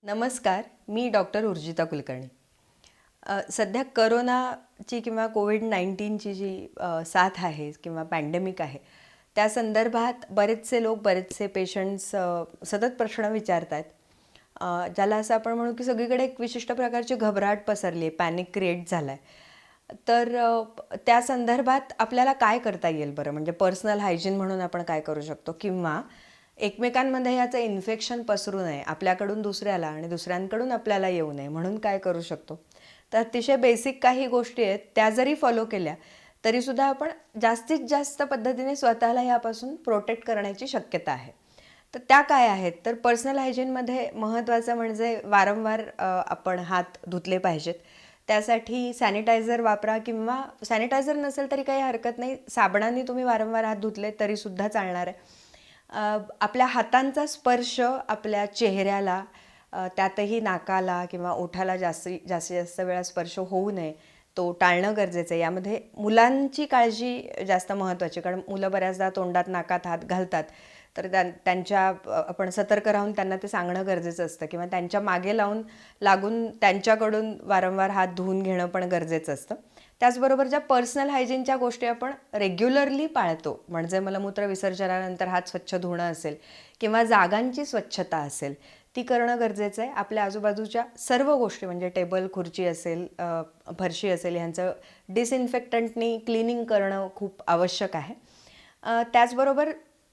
नमस्कार, मी डॉक्टर उर्जिता कुलकर्णी. सध्या करोनाची किंवा कोविड-19ची जी साथ आहे किंवा पॅन्डेमिक आहे, त्या संदर्भात बरेचसे लोक, बरेचसे पेशंट्स सतत प्रश्न विचारत आहेत. ज्याला असं आपण म्हणू की सगळीकडे एक विशिष्ट प्रकारची घबराट पसरली आहे, पॅनिक क्रिएट झाला आहे. तर त्या संदर्भात आपल्याला काय करता येईल बरं? म्हणजे पर्सनल हायजीन म्हणून आपण काय करू शकतो? किंवा एकमेकांमध्ये याचं इन्फेक्शन पसरू नये, आपल्याकडून दुसऱ्याला आणि दुसऱ्यांकडून आपल्याला येऊ नये म्हणून काय करू शकतो? तर अतिशय बेसिक काही गोष्टी आहेत, त्या जरी फॉलो केल्या तरीसुद्धा आपण जास्तीत जास्त पद्धतीने स्वतःला यापासून प्रोटेक्ट करण्याची शक्यता आहे. तर त्या काय आहेत? तर पर्सनल हायजीनमध्ये महत्त्वाचं म्हणजे वारंवार आपण हात धुतले पाहिजेत. त्यासाठी सॅनिटायझर वापरा किंवा सॅनिटायझर नसेल तरी काही हरकत नाही, साबणाने तुम्ही वारंवार हात धुतले तरीसुद्धा चालणार आहे. आपल्या हातांचा स्पर्श आपल्या चेहऱ्याला, त्यातही नाकाला किंवा ओठाला जास्तीत जास्त वेळा स्पर्श होऊ नये, तो टाळणं गरजेचं आहे. यामध्ये मुलांची काळजी जास्त महत्त्वाची, कारण मुलं बऱ्याचदा तोंडात नाकात हात घालतात, तर त्यांच्या आपण सतर्क राहून त्यांना ते सांगणं गरजेचं असतं किंवा त्यांच्या मागे लागून त्यांच्याकडून वारंवार हात धुवून घेणं पण गरजेचं असतं. त्याचबरोबर ज्या पर्सनल हायजीनच्या गोष्टी आपण रेग्युलरली पाळतो, म्हणजे मलमूत्र विसर्जनानंतर हात स्वच्छ धुणं असेल किंवा जागांची स्वच्छता असेल, ती करणं गरजेचं आहे. आपल्या आजूबाजूच्या सर्व गोष्टी म्हणजे टेबल, खुर्ची असेल, फरशी असेल, ह्यांचं डिसइन्फेक्टंटनी क्लिनिंग करणं खूप आवश्यक आहे. त्याचबरोबर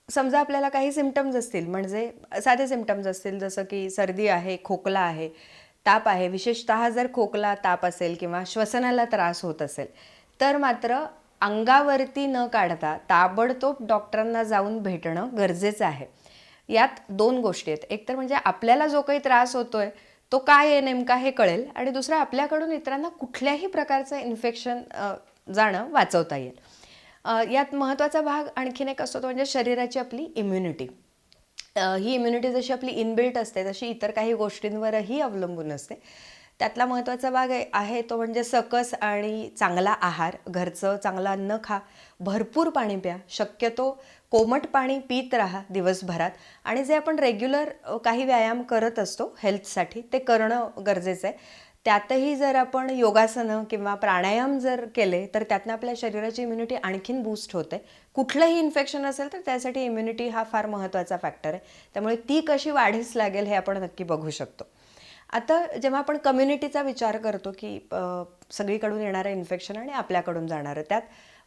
समजा आपल्याला काही सिम्पटम्स असतील, म्हणजे साधे सिम्पटम्स असतील, जसं की सर्दी आहे, खोकला आहे, ताप आहे, विशेषतः जर खोकला, ताप असेल किंवा श्वसनाला त्रास होत असेल, तर मात्र अंगावरती न काढता ताबडतोब डॉक्टरांना जाऊन भेटणं गरजेचं आहे. यात दोन गोष्टी आहेत. एक तर म्हणजे आपल्याला जो काही त्रास होतोय तो काय आहे नेमका हे कळेल, आणि दुसरं आपल्याकडून इतरांना कुठल्याही प्रकारचं इन्फेक्शन जाणं वाचवता येईल. यात महत्त्वाचा भाग आणखीन एक असतो, तो म्हणजे शरीराची आपली इम्युनिटी. ही इम्युनिटी जशी आपली इनबिल्ट असते तशी इतर काही गोष्टींवरही अवलंबून असते. त्यातला महत्त्वाचा भाग आहे तो म्हणजे सकस आणि चांगला आहार, घरचं चांगलं अन्न खा, भरपूर पाणी प्या, शक्यतो कोमट पाणी पीत राहा दिवसभरात, आणि जे आपण रेग्युलर काही व्यायाम करत असतो हेल्थसाठी ते करणं गरजेचं आहे. त्यातही जर आपण योगासनं किंवा प्राणायाम जर केले तर त्यातनं आपल्या शरीराची इम्युनिटी आणखीन बूस्ट होते. कुठलंही इन्फेक्शन असेल तर त्यासाठी इम्युनिटी हा फार महत्त्वाचा फॅक्टर आहे. त्यामुळे ती कशी वाढीस लागेल हे आपण नक्की बघू शकतो. आता जेव्हा आपण कम्युनिटीचा विचार करतो की सगळीकडून येणारं इन्फेक्शन आणि आपल्याकडून जाणारं, त्यात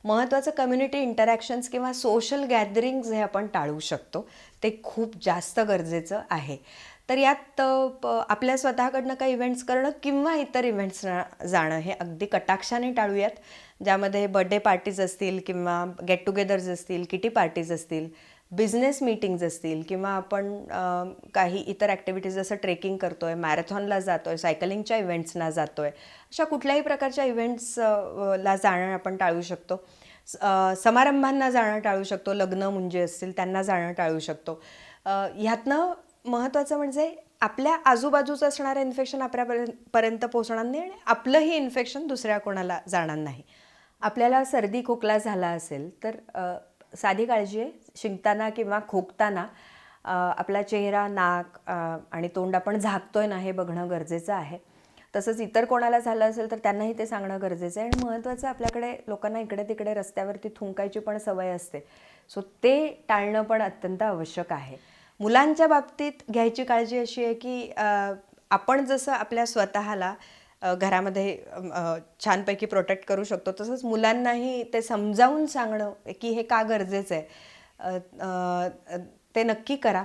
महत्त्वाचं कम्युनिटी इंटरॅक्शन्स किंवा सोशल गॅदरिंग्ज हे आपण टाळू शकतो. ते खूप जास्त गरजेचं आहे. तर यात आपल्या स्वतःकडनं काही इव्हेंट्स करणं किंवा इतर इव्हेंट्सना जाणं हे अगदी कटाक्षाने टाळूयात. ज्यामध्ये बर्थडे पार्टीज असतील किंवा गेट टुगेदर्स असतील, किटी पार्टीज असतील, बिझनेस मीटिंग्ज असतील किंवा आपण काही इतर ॲक्टिव्हिटीज जसं ट्रेकिंग करतो आहे, मॅरेथॉनला जातो आहे, सायकलिंगच्या इव्हेंट्सना जातो आहे, अशा कुठल्याही प्रकारच्या इव्हेंट्सला जाणं आपण टाळू शकतो. समारंभांना जाणं टाळू शकतो, लग्न मुंजे असतील त्यांना जाणं टाळू शकतो. ह्यातनं महत्त्वाचं म्हणजे आपल्या आजूबाजूचं असणारं इन्फेक्शन आपल्यापर्यंत पोहोचणार नाही आणि आपलंही इन्फेक्शन दुसऱ्या कोणाला जाणार नाही. आपल्याला सर्दी खोकला झाला असेल तर साधी काळजी आहे, शिंकताना किंवा खोकताना आपला चेहरा, नाक आणि तोंड आपण झाकतोय ना हे बघणं गरजेचं आहे. तसंच इतर कोणाला झालं असेल तर त्यांनाही ते सांगणं गरजेचं आहे. आणि महत्त्वाचं, आपल्याकडे लोकांना इकडे तिकडे रस्त्यावरती थुंकायची पण सवय असते, सो ते टाळणं पण अत्यंत आवश्यक आहे. मुलांच्या बाबतीत घ्यायची काळजी अशी आहे की आपण जसं आपल्या स्वतःला घरामध्ये छानपैकी प्रोटेक्ट करू शकतो, तसंच मुलांनाही ते समजावून सांगणं की हे का गरजेचं आहे ते नक्की करा.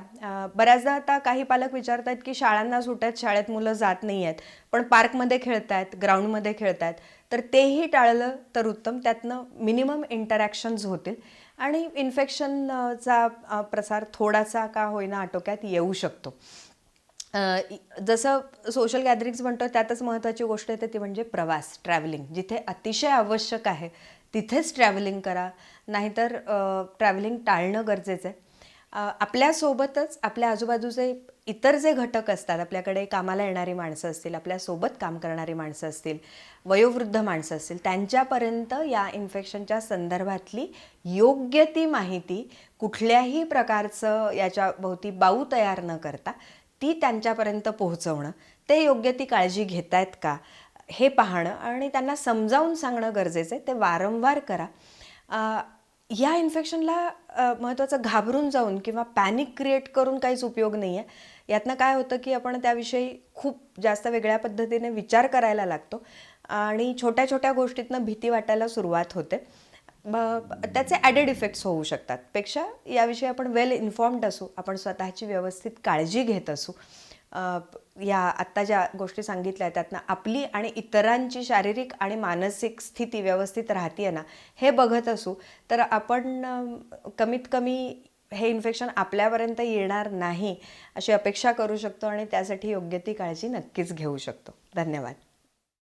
बऱ्याचदा आता काही पालक विचारत आहेत की शाळांना सुट्ट्या आहेत, शाळेत मुलं जात नाही आहेत, पण पार्कमध्ये खेळत आहेत, ग्राउंडमध्ये खेळत आहेत, तर तेही टाळलं तर उत्तम. त्यातनं मिनिमम इंटरॅक्शन्स होतील आणि इन्फेक्शनचा प्रसार थोडासा का होईना आटोक्यात येऊ शकतो. जसं सोशल गॅदरिंग्स म्हणतो त्यातच महत्त्वाची गोष्ट येते ती म्हणजे प्रवास, ट्रॅव्हलिंग. जिथे अतिशय आवश्यक आहे तिथेच ट्रॅव्हलिंग करा, नाहीतर ट्रॅव्हलिंग टाळणं गरजेचं आहे. आपल्यासोबतच आपल्या आजूबाजूचे इतर जे घटक असतात, आपल्याकडे कामाला येणारी माणसं असतील, आपल्यासोबत काम करणारी माणसं असतील, वयोवृद्ध माणसं असतील, त्यांच्यापर्यंत या इन्फेक्शनच्या संदर्भातली योग्य ती माहिती कुठल्याही प्रकारचं याच्या भोवती बाऊ तयार न करता ती त्यांच्यापर्यंत पोहोचवणं, ते योग्य ती काळजी घेत आहेत का हे पाहणं आणि त्यांना समजावून सांगणं गरजेचं आहे. ते वारंवार करा. या इन्फेक्शनला महत्त्वाचं घाबरून जाऊन किंवा पॅनिक क्रिएट करून काहीच उपयोग नाही आहे. यातनं काय होतं की आपण त्याविषयी खूप जास्त वेगळ्या पद्धतीने विचार करायला लागतो आणि छोट्या छोट्या गोष्टीतनं भीती वाटायला सुरुवात होते. त्याचे ॲडेड इफेक्ट्स होऊ शकतात. पेक्षा याविषयी आपण वेल इन्फॉर्म्ड असू, आपण स्वतःची व्यवस्थित काळजी घेत असू, या आत्ता ज्या गोष्टी सांगितल्या त्यातनं आपली आणि इतरांची शारीरिक आणि मानसिक स्थिती व्यवस्थित राहते ना हे बघत असू, तर आपण कमीत कमी हे इन्फेक्शन आपल्यापर्यंत येणार नाही अशी अपेक्षा करू शकतो आणि त्यासाठी योग्य ती काळजी नक्कीच घेऊ शकतो. धन्यवाद.